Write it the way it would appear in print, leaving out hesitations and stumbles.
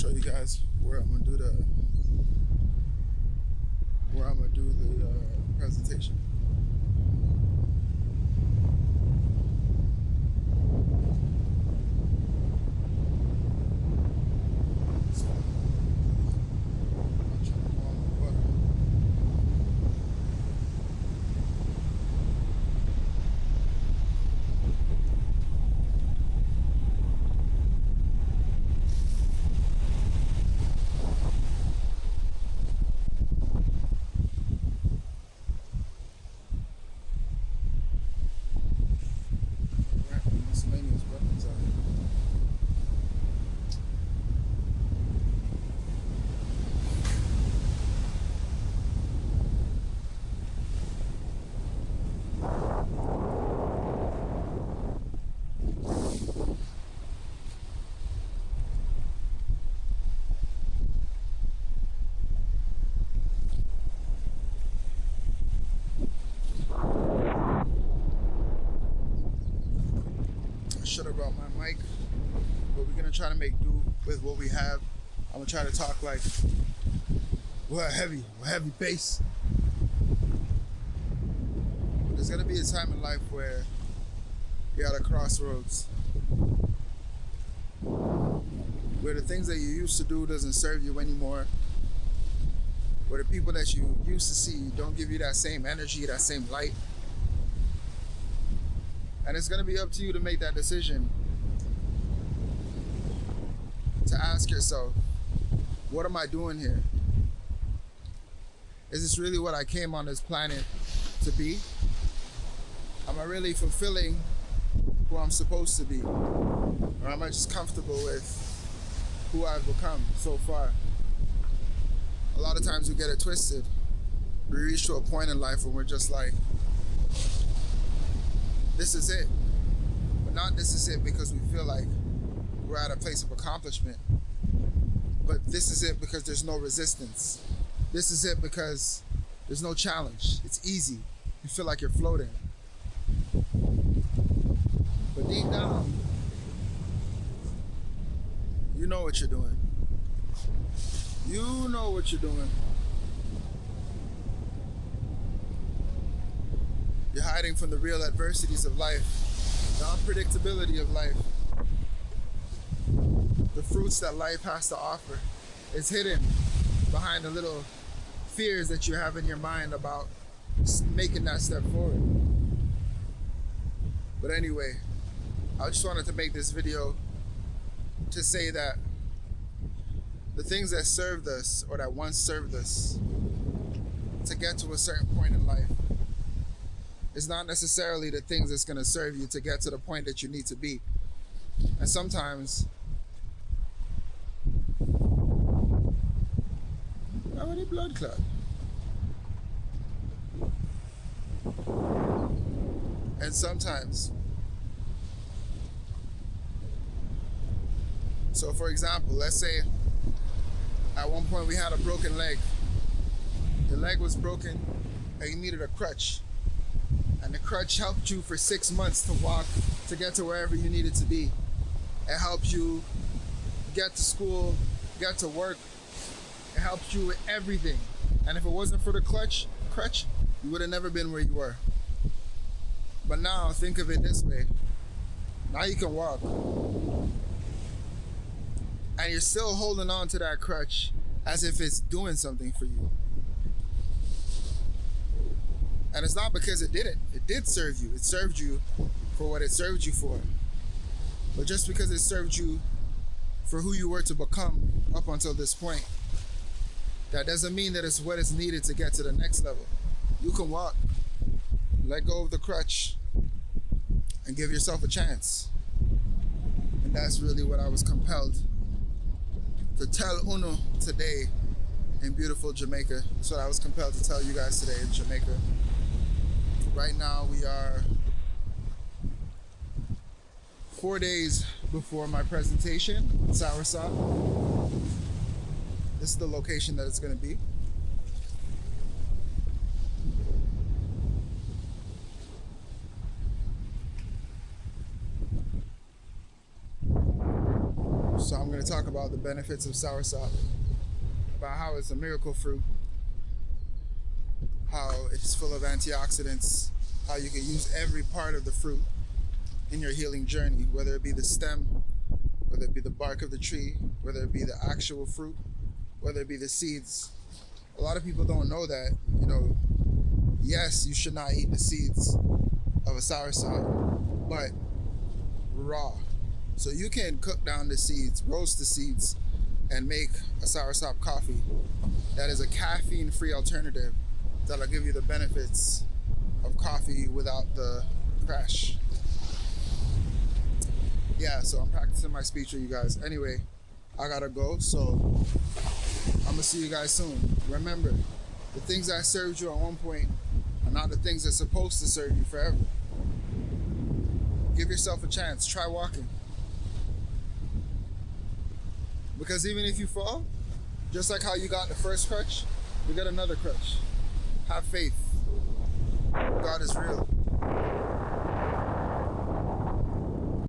show you guys where I'm gonna do the presentation. Miscellaneous weapons out here. Should have brought my mic, but we're gonna try to make do with what we have. I'm gonna try to talk like we're heavy bass. But there's gonna be a time in life where you're at a crossroads, where the things that you used to do doesn't serve you anymore, where the people that you used to see don't give you that same energy, that same light. And it's going to be up to you to make that decision, to ask yourself, what am I doing here? Is this really what I came on this planet to be? Am I really fulfilling who I'm supposed to be? Or am I just comfortable with who I've become so far? A lot of times we get it twisted. We reach to a point in life when we're just like, this is it. But not this is it because we feel like we're at a place of accomplishment. But this is it because there's no resistance. This is it because there's no challenge. It's easy. You feel like you're floating. But deep down, you know what you're doing. You know what you're doing. You're hiding from the real adversities of life, the unpredictability of life. The fruits that life has to offer is hidden behind the little fears that you have in your mind about making that step forward. But anyway, I just wanted to make this video to say that the things that served us, or that once served us, to get to a certain point in life, is not necessarily the things that's going to serve you to get to the point that you need to be. And sometimes, how many blood clot? And sometimes, so for example, let's say at one point we had a broken leg. The leg was broken and you needed a crutch. And the crutch helped you for 6 months to walk, to get to wherever you needed to be. It helped you get to school, get to work. It helped you with everything. And if it wasn't for the crutch, you would have never been where you were. But now, think of it this way. Now you can walk. And you're still holding on to that crutch as if it's doing something for you. And it's not because it didn't. It did serve you. It served you for what it served you for. But just because it served you for who you were to become up until this point, that doesn't mean that it's what is needed to get to the next level. You can walk, let go of the crutch, and give yourself a chance. And that's really what I was compelled to tell Uno today in beautiful Jamaica. That's what I was compelled to tell you guys today in Jamaica. Right now we are 4 days before my presentation in Soursop. This is the location that it's going to be. So I'm going to talk about the benefits of soursop, about how it's a miracle fruit, how it's full of antioxidants, how you can use every part of the fruit in your healing journey, whether it be the stem, whether it be the bark of the tree, whether it be the actual fruit, whether it be the seeds. A lot of people don't know that, yes, you should not eat the seeds of a soursop, but raw. So you can cook down the seeds, roast the seeds, and make a soursop coffee that is a caffeine-free alternative that'll give you the benefits of coffee without the crash. Yeah, so I'm practicing my speech with you guys. Anyway, I gotta go, so I'm gonna see you guys soon. Remember, the things that served you at one point are not the things that's supposed to serve you forever. Give yourself a chance. Try walking. Because even if you fall, just like how you got the first crutch, you get another crutch. Have faith. God is real.